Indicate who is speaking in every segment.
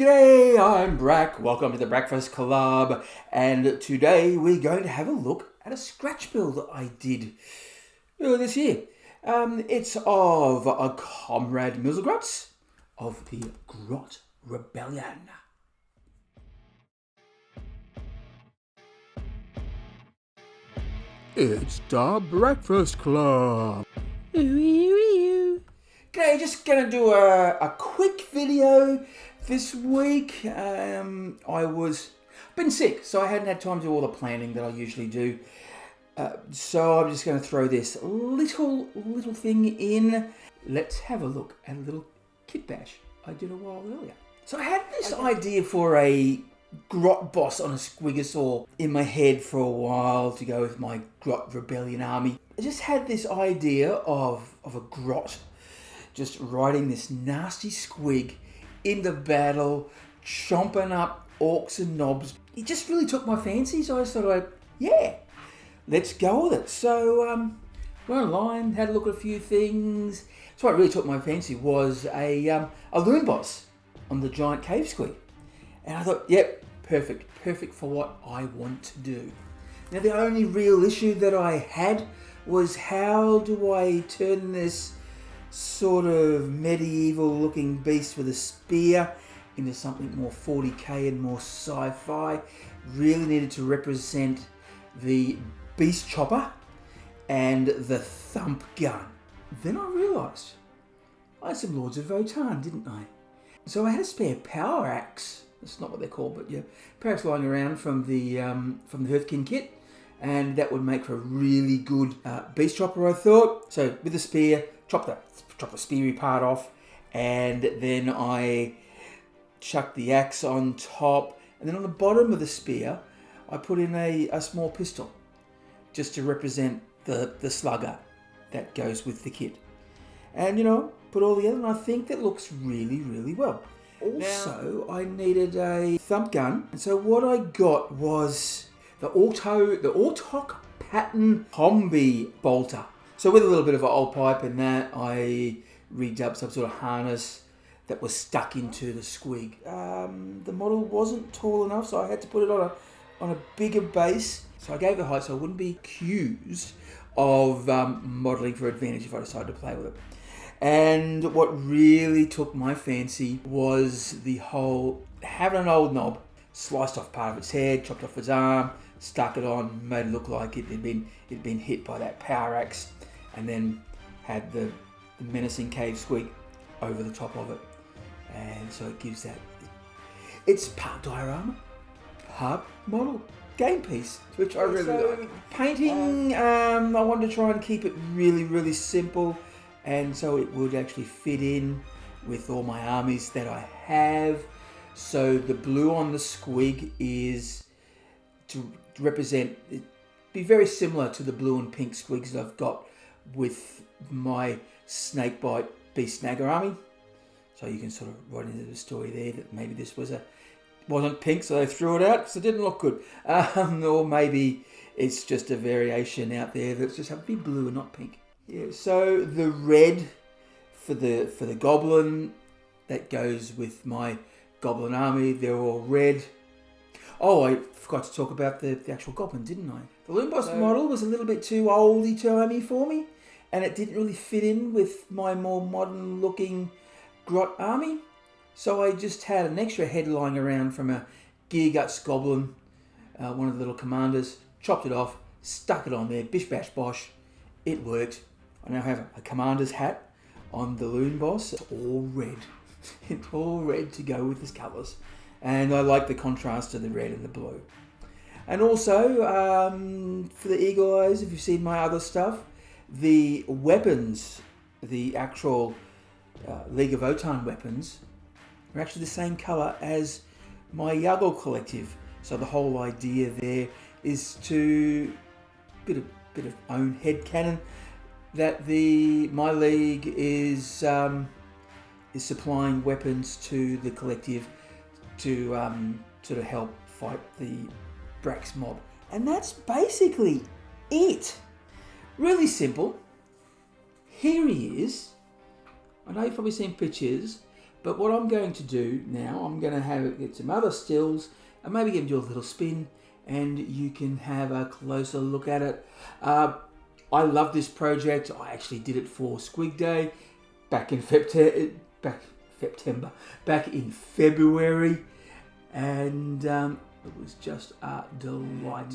Speaker 1: G'day, I'm BRAK. Welcome to the Breakfast Club, and today we're going to have a look at a scratch build that I did earlier this year. It's of a Comrade Mizzlegrotz of the Grot Rebellion. It's the Breakfast Club. G'day, just gonna do a quick video this week. I've been sick, so I hadn't had time to do all the planning that I usually do. So I'm just going to throw this little thing in. Let's have a look at a little kit bash I did a while earlier. So I had this idea for a Grot boss on a Squigasaur in my head for a while to go with my Grot Rebellion army. I just had this idea of a Grot just riding this nasty Squig into battle, chomping up orcs and knobs. It just really took my fancy, so I just thought, yeah, let's go with it. So went online, had a look at a few things. So what really took my fancy was a Loonboss on the giant cave Squig. And I thought, yep, perfect for what I want to do. Now the only real issue that I had was how do I turn this sort of medieval looking beast with a spear into something more 40k and more sci-fi. Really needed to represent the beast chopper and the thump gun. Then I realised I had some Lords of Votan, didn't I? So I had a spare power axe. That's not what they're called, but yeah, power axe lying around from the Hearthkin kit, and that would make for a really good beast chopper, I thought. So with the spear, chop the speary part off, and then I chucked the axe on top, and then on the bottom of the spear I put in a small pistol just to represent the slugger that goes with the kit. And put all together, and I think that looks really well. Also, I needed a thump gun, and so what I got was the Autok pattern combi bolter. So with a little bit of an old pipe in that, I rigged up some sort of harness that was stuck into the Squig. The model wasn't tall enough, so I had to put it on a bigger base. So I gave the height so I wouldn't be accused of modelling for advantage if I decided to play with it. And what really took my fancy was the whole having an old knob, sliced off part of its head, chopped off its arm, stuck it on, made it look like it had been hit by that power axe, and then had the menacing cave Squig over the top of it. And so it gives that, it's part diorama, part model game piece, which I really like. Painting, I wanted to try and keep it really simple, and so it would actually fit in with all my armies that I have. So the blue on the Squig is to represent, be very similar to the blue and pink Squigs that I've got with my Snakebite Beast Snagger army. So you can sort of write into the story there that maybe this wasn't pink, so they threw it out because it didn't look good. Or maybe it's just a variation out there that's just have to be blue and not pink. Yeah. So the red for the goblin that goes with my goblin army. They're all red. Oh, I forgot to talk about the actual goblin, didn't I? The Loonboss model was a little bit too oldie-timey for me, and it didn't really fit in with my more modern-looking Grot army. So I just had an extra head lying around from a Gear Guts goblin, one of the little commanders, chopped it off, stuck it on there, bish bash bosh. It worked. I now have a commander's hat on the Loonboss. It's all red. It's all red to go with his colours. And I like the contrast of the red and the blue. And also, for the eagle eyes, if you've seen my other stuff, the weapons, the actual League of Votan weapons, are actually the same colour as my Yuggle collective. So the whole idea there is to bit of own headcanon that my league is supplying weapons to the collective to sort of help fight the BRAK's mob. And that's basically it. Really simple. Here he is. I know you've probably seen pictures, But what I'm going to do now, I'm going to get some other stills and maybe give you a little spin, and you can have a closer look at it. I love this project. I actually did it for Squig Day back in February, and it was just a delight.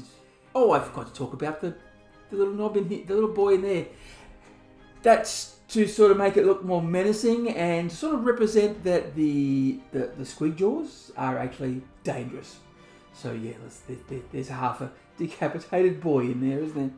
Speaker 1: Oh, I forgot to talk about the little knob in here, the little boy in there. That's to sort of make it look more menacing and to sort of represent that the squig jaws are actually dangerous. So yeah, there's half a decapitated boy in there, isn't there?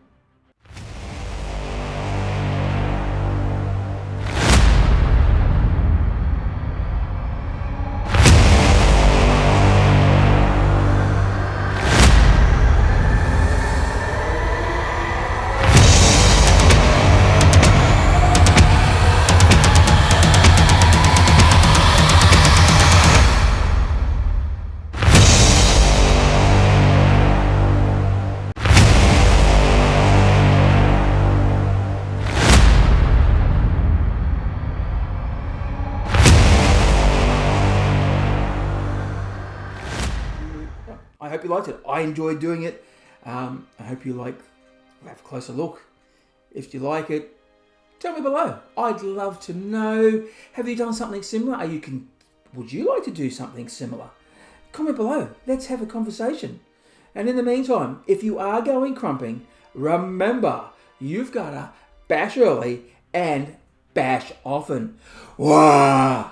Speaker 1: I hope you liked it. I enjoyed doing it. I hope you have a closer look. If you like it, tell me below. I'd love to know. Have you done something similar? Would you like to do something similar? Comment below. Let's have a conversation. And in the meantime, if you are going crumping, remember, you've got to bash early and bash often. Wah!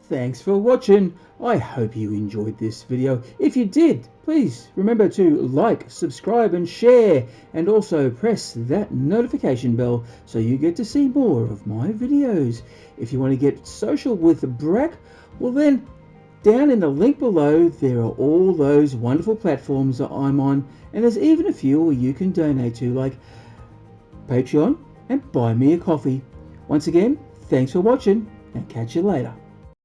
Speaker 1: Thanks for watching. I hope you enjoyed this video. If you did, please remember to like, subscribe and share, and also press that notification bell so you get to see more of my videos. If you want to get social with BRAK, well then, down in the link below there are all those wonderful platforms that I'm on, and there's even a few where you can donate to, like Patreon and Buy Me a Coffee. Once again, thanks for watching and catch you later.